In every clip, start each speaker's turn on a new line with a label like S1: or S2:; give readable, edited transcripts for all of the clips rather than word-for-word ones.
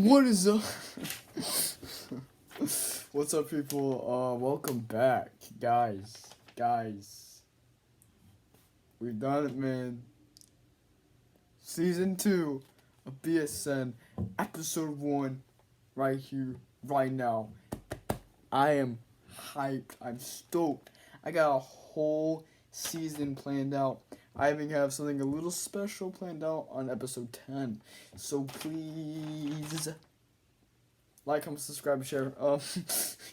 S1: What is up? What's up, people? Welcome back, guys. We've done it, man. Season 2 of BSN, episode 1, right here, right now. I am hyped. I'm stoked. I got a whole season planned out. I even have something a little special planned out on episode 10. So please like, comment, subscribe, share.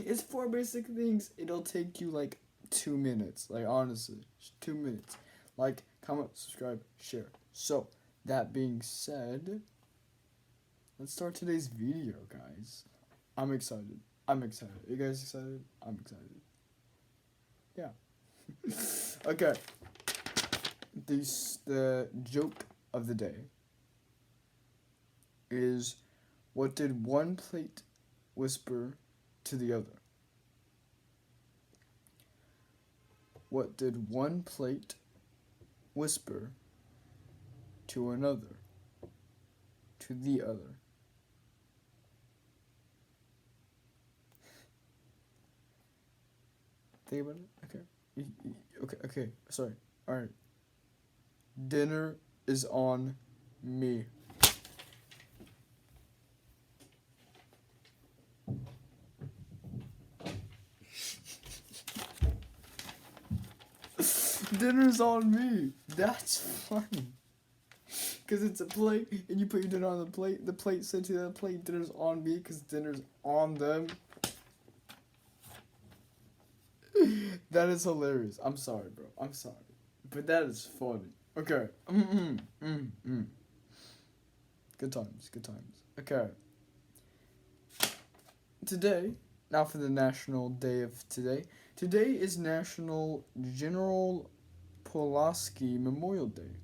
S1: It's 4 basic things. It'll take you like 2 minutes. Like, honestly, just 2 minutes. Like, comment, subscribe, share. So, that being said, let's start today's video, guys. I'm excited. You guys excited? I'm excited. Yeah. Okay. The joke of the day is, what did one plate whisper to the other? What did one plate whisper to another? To the other? Think about it? Okay. Okay. Sorry. Alright. Dinner is on me. Dinner's on me. That's funny. Because it's a plate, and you put your dinner on the plate. The plate said to the plate, dinner's on me, because dinner's on them. That is hilarious. I'm sorry, bro. I'm sorry. But that is funny. Okay. Good times. Okay. Today, now for the national day of today. Today is National General Pulaski Memorial Day.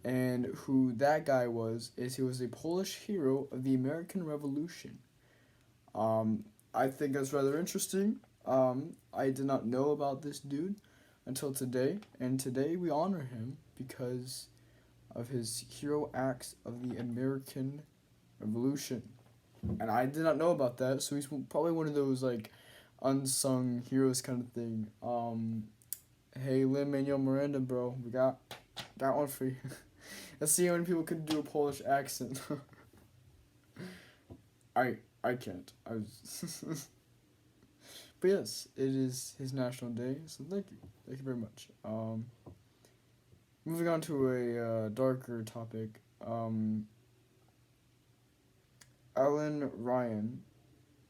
S1: And who that guy was is he was a Polish hero of the American Revolution. I think that's rather interesting. I did not know about this dude until today, and today we honor him because of his hero acts of the American Revolution. And I did not know about that, so he's probably one of those, like, unsung heroes kind of thing. Hey, Lin-Manuel Miranda, bro, we got one for you. Let's see how many people could do a Polish accent. I can't. I was But yes, it is his national day, so thank you very much. Moving on to a darker topic. Ellen Ryan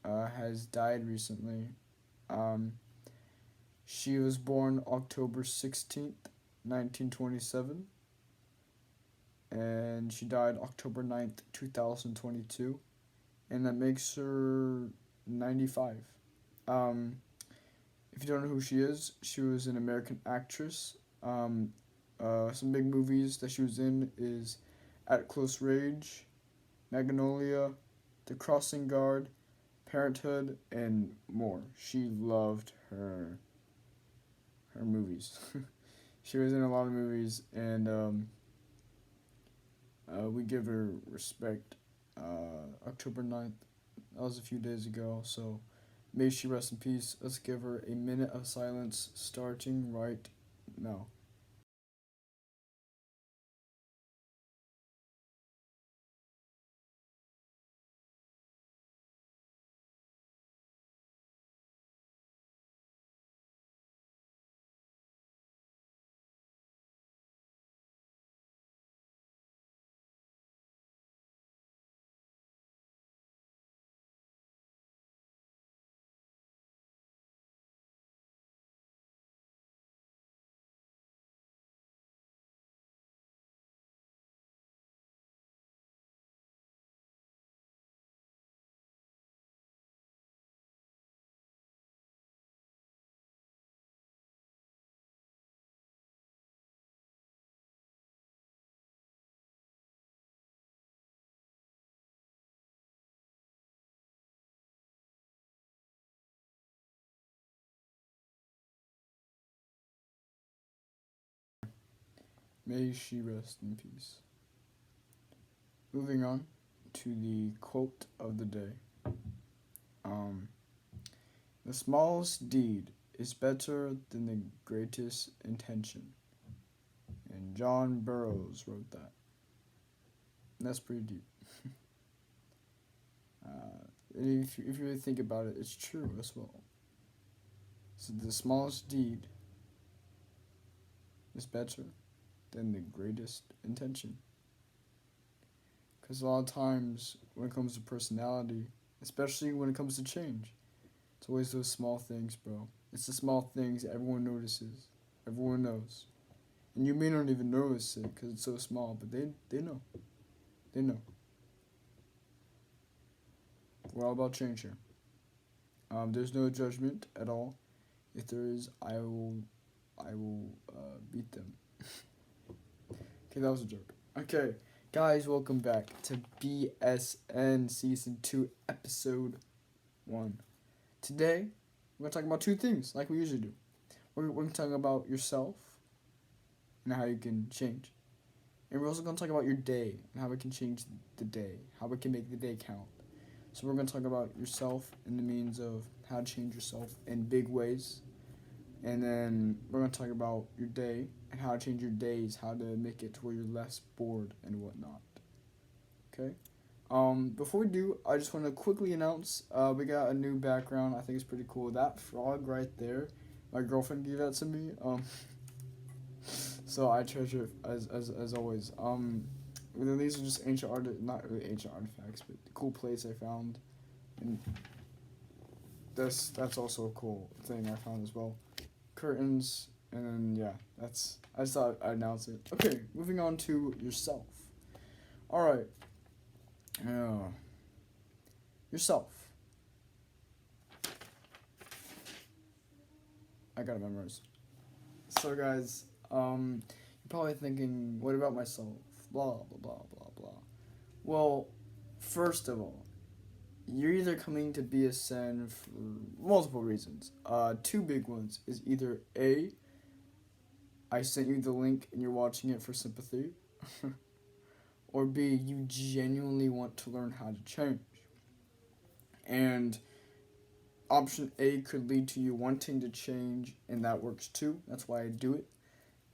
S1: has died recently. She was born October 16th, 1927, and she died October 9th, 2022, and that makes her 95. If you don't know who she is, she was an American actress. Some big movies that she was in is At Close Range, Magnolia, The Crossing Guard, Parenthood, and more. She loved her movies. She was in a lot of movies, and we give her respect. October 9th, that was a few days ago, so may she rest in peace. Let's give her a minute of silence starting right now. May she rest in peace. Moving on to the quote of the day. Um, the smallest deed is better than the greatest intention. And John Burroughs wrote that. And that's pretty deep. If you really think about it, it's true as well. So the smallest deed is better than the greatest intention. Because a lot of times, when it comes to personality, especially when it comes to change, it's always those small things, bro. It's the small things that everyone notices, everyone knows. And you may not even notice it because it's so small, but they know. They know. We're all about change here. There's no judgment at all. If there is, I will beat them. Okay, that was a joke. Okay, guys, welcome back to BSN Season 2, Episode 1. Today, we're going to talk about two things, like we usually do. We're going to talk about yourself and how you can change. And we're also going to talk about your day and how it can change the day, how it can make the day count. So we're going to talk about yourself and the means of how to change yourself in big ways. And then we're going to talk about your day and how to change your days, how to make it to where you're less bored and whatnot. Okay? Before we do, I just want to quickly announce we got a new background. I think it's pretty cool. That frog right there, my girlfriend gave that to me. So I treasure it as always. These are just not really ancient artifacts, but cool plates I found, and that's also a cool thing I found as well. Curtains, and then yeah, I just thought I'd announce it. Okay, moving on to yourself. All right, yourself. I gotta memorize. So guys, you're probably thinking, what about myself? Blah blah blah blah blah. Well, first of all, you're either coming to BSN for multiple reasons. Two big ones is either A, I sent you the link and you're watching it for sympathy, or B, you genuinely want to learn how to change. And option A could lead to you wanting to change, and that works too. That's why I do it.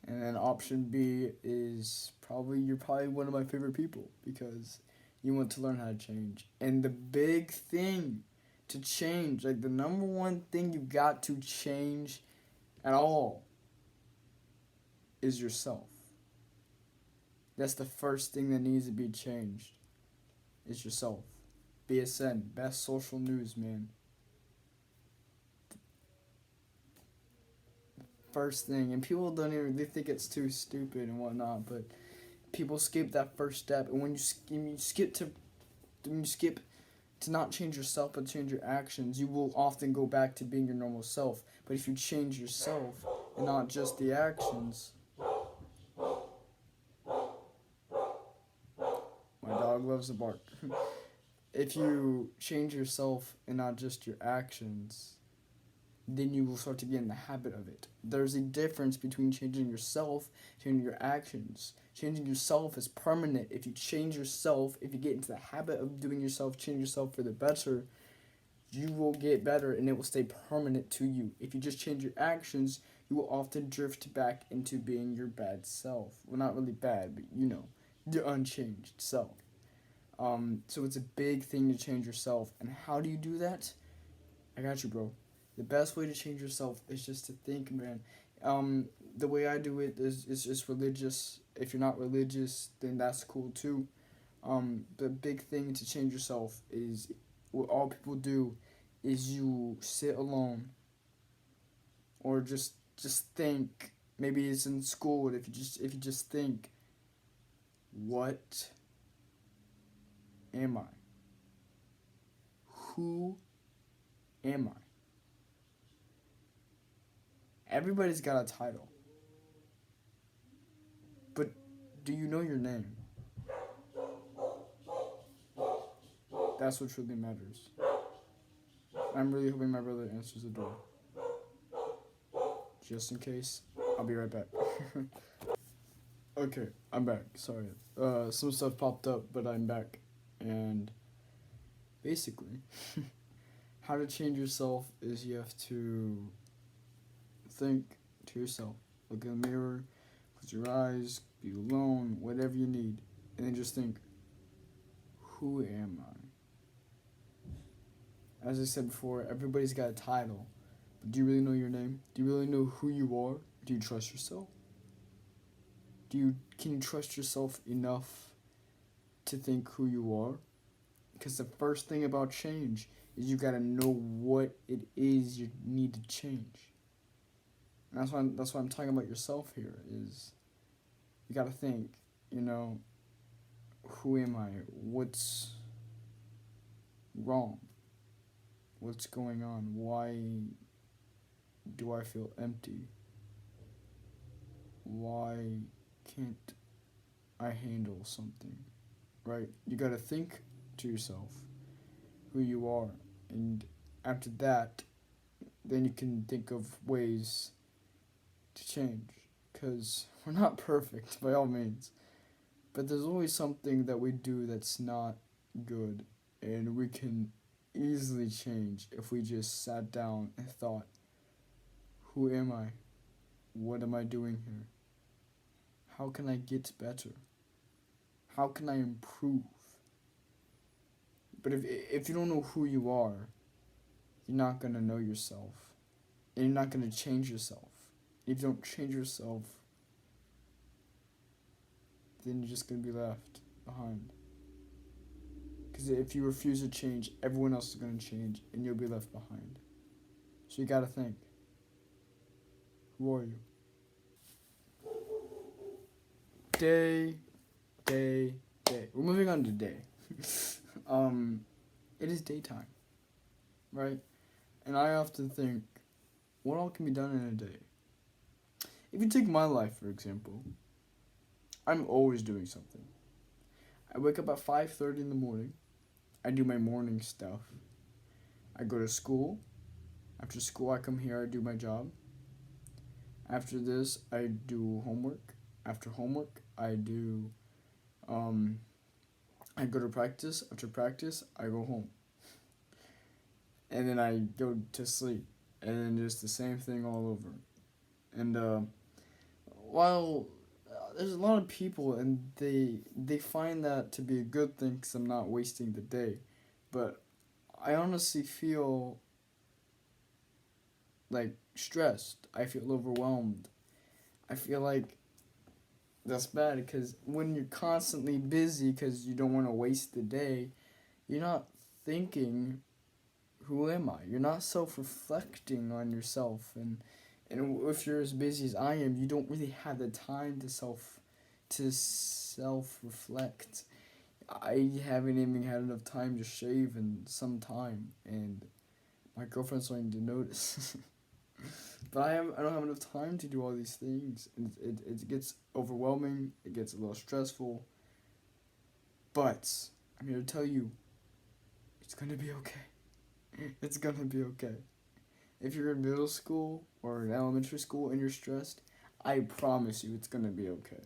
S1: And then option B is you're probably one of my favorite people because you want to learn how to change. And the big thing to change, like the number one thing you got to change at all, is yourself. That's the first thing that needs to be changed, is yourself. BSN, best social news, man. First thing, and people they think it's too stupid and whatnot, but people skip that first step. And when you skip to not change yourself but change your actions, you will often go back to being your normal self. But if you change yourself and not just the actions, my dog loves to bark. If you change yourself and not just your actions, then you will start to get in the habit of it. There's a difference between changing yourself, changing your actions. Changing yourself is permanent. If you change yourself, if you get into the habit of doing yourself, change yourself for the better, you will get better and it will stay permanent to you. If you just change your actions, you will often drift back into being your bad self. Well, not really bad, but the unchanged self. So it's a big thing to change yourself. And how do you do that? I got you, bro. The best way to change yourself is just to think, man. The way I do it is just religious. If you're not religious, then that's cool too. The big thing to change yourself is what all people do is you sit alone or just think. Maybe it's in school. If you just think, what am I? Who am I? Everybody's got a title. But do you know your name? That's what truly matters. I'm really hoping my brother answers the door. Just in case, I'll be right back. Okay, I'm back. Sorry. Some stuff popped up, but I'm back. And basically, how to change yourself is you have to think to yourself, look in the mirror, close your eyes, be alone, whatever you need, and then just think, who am I? As I said before, everybody's got a title, but do you really know your name? Do you really know who you are? Do you trust yourself? Can you trust yourself enough to think who you are? Because the first thing about change is you gotta know what it is you need to change. And that's why I'm talking about yourself here. Is you gotta think, you know, who am I? What's wrong? What's going on? Why do I feel empty? Why can't I handle something? Right? You gotta think to yourself who you are, and after that, then you can think of ways to change. Because we're not perfect by all means, but there's always something that we do that's not good, and we can easily change if we just sat down and thought, who am I? What am I doing here? How can I get better? How can I improve? But if you don't know who you are, you're not going to know yourself. And you're not going to change yourself. If you don't change yourself, then you're just going to be left behind. Because if you refuse to change, everyone else is going to change, and you'll be left behind. So you got to think, who are you? Day. We're moving on to day. It is daytime, right? And I often think, what all can be done in a day? If you take my life, for example, I'm always doing something. I wake up at 5:30 in the morning. I do my morning stuff. I go to school. After school, I come here, I do my job. After this, I do homework. After homework, I go to practice. After practice, I go home. And then I go to sleep. And then just the same thing all over. And while there's a lot of people and they find that to be a good thing because I'm not wasting the day. But I honestly feel like stressed. I feel overwhelmed. I feel like that's bad because when you're constantly busy because you don't want to waste the day, you're not thinking, who am I? You're not self-reflecting on yourself, and if you're as busy as I am, you don't really have the time to self-reflect. I haven't even had enough time to shave in some time, and my girlfriend's starting to notice. But I don't have enough time to do all these things, and it gets overwhelming. It gets a little stressful. But I'm here to tell you, it's gonna be okay. It's gonna be okay. If you're in middle school or in elementary school and you're stressed, I promise you it's gonna be okay.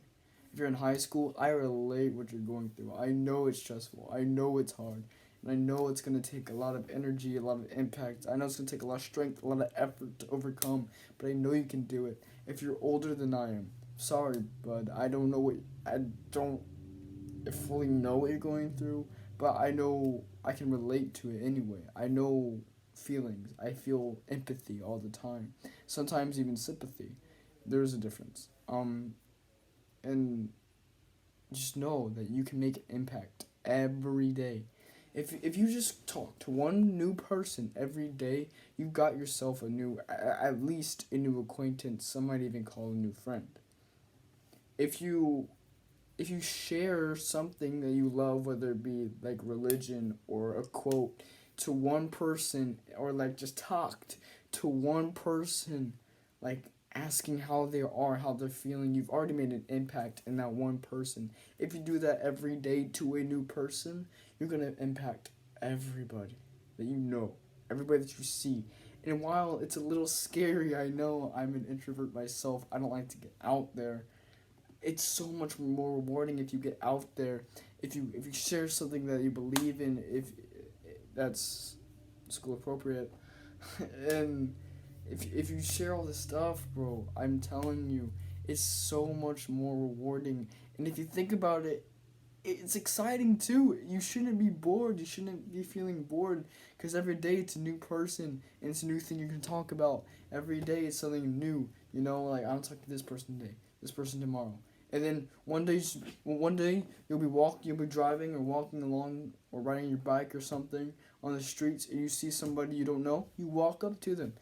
S1: If you're in high school, I relate what you're going through. I know it's stressful. I know it's hard. And I know it's going to take a lot of energy, a lot of impact. I know it's going to take a lot of strength, a lot of effort to overcome. But I know you can do it. If you're older than I am, sorry, bud. I don't fully know what you're going through. But I know I can relate to it anyway. I know feelings. I feel empathy all the time. Sometimes even sympathy. There's a difference. And just know that you can make an impact every day. If you just talk to one new person every day, you've got yourself at least a new acquaintance. Some might even call a new friend. If you share something that you love, whether it be like religion or a quote, to one person, or like just talked to one person, like asking how they are, how they're feeling, you've already made an impact in that one person. If you do that every day to a new person, you're going to impact everybody that you know, everybody that you see. And while it's a little scary, I know I'm an introvert myself, I don't like to get out there, it's so much more rewarding if you get out there, if you share something that you believe in, if that's school appropriate, and if you share all this stuff, bro, I'm telling you, it's so much more rewarding. And if you think about it, it's exciting too. You shouldn't be bored. You shouldn't be feeling bored because every day it's a new person and it's a new thing you can talk about. Every day it's something new. You know, like I'm talking to this person today, this person tomorrow, and then one day you'll be driving or walking along or riding your bike or something on the streets, and you see somebody you don't know. You walk up to them.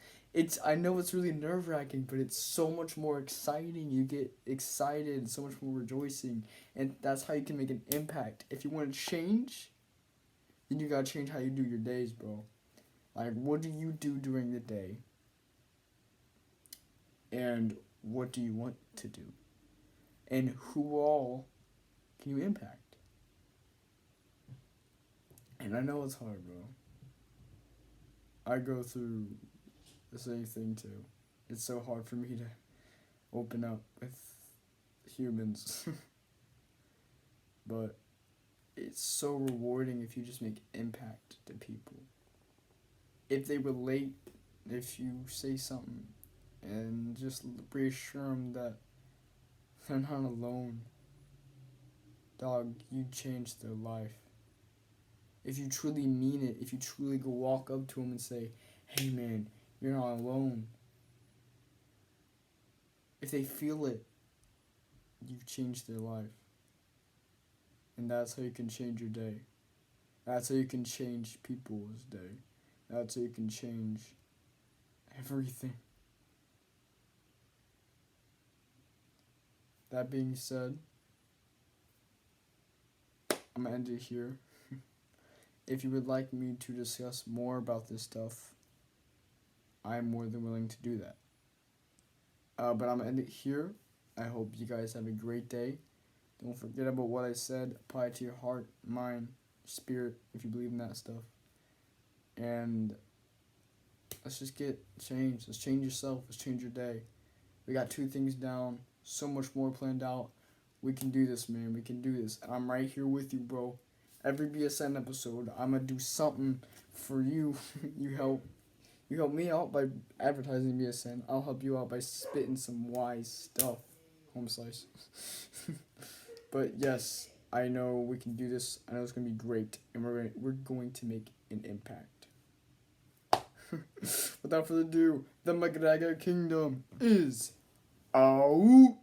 S1: I know it's really nerve wracking, but it's so much more exciting. You get excited, so much more rejoicing, and that's how you can make an impact. If you want to change, then you gotta change how you do your days, bro. Like, what do you do during the day, and what do you want to do, and who all can you impact? And I know it's hard, bro. I go through the same thing too. It's so hard for me to open up with humans. But it's so rewarding if you just make impact to people. If they relate, if you say something, and just reassure them that they're not alone. Dog, you changed their life. If you truly mean it, if you truly go walk up to them and say, hey man, you're not alone. If they feel it, you've changed their life. And that's how you can change your day. That's how you can change people's day. That's how you can change everything. That being said, I'm gonna end it here. If you would like me to discuss more about this stuff, I'm more than willing to do that. But I'm gonna end it here. I hope you guys have a great day. Don't forget about what I said. Apply it to your heart, mind, spirit, if you believe in that stuff. And let's just get changed. Let's change yourself. Let's change your day. We got 2 things down. So much more planned out. We can do this, man. We can do this. I'm right here with you, bro. Every BSN episode, I'm gonna do something for you. You help me out by advertising BSN. I'll help you out by spitting some wise stuff. Home slice. But yes, I know we can do this. I know it's gonna be great, and we're going to make an impact. Without further ado, the McGregor Kingdom is out.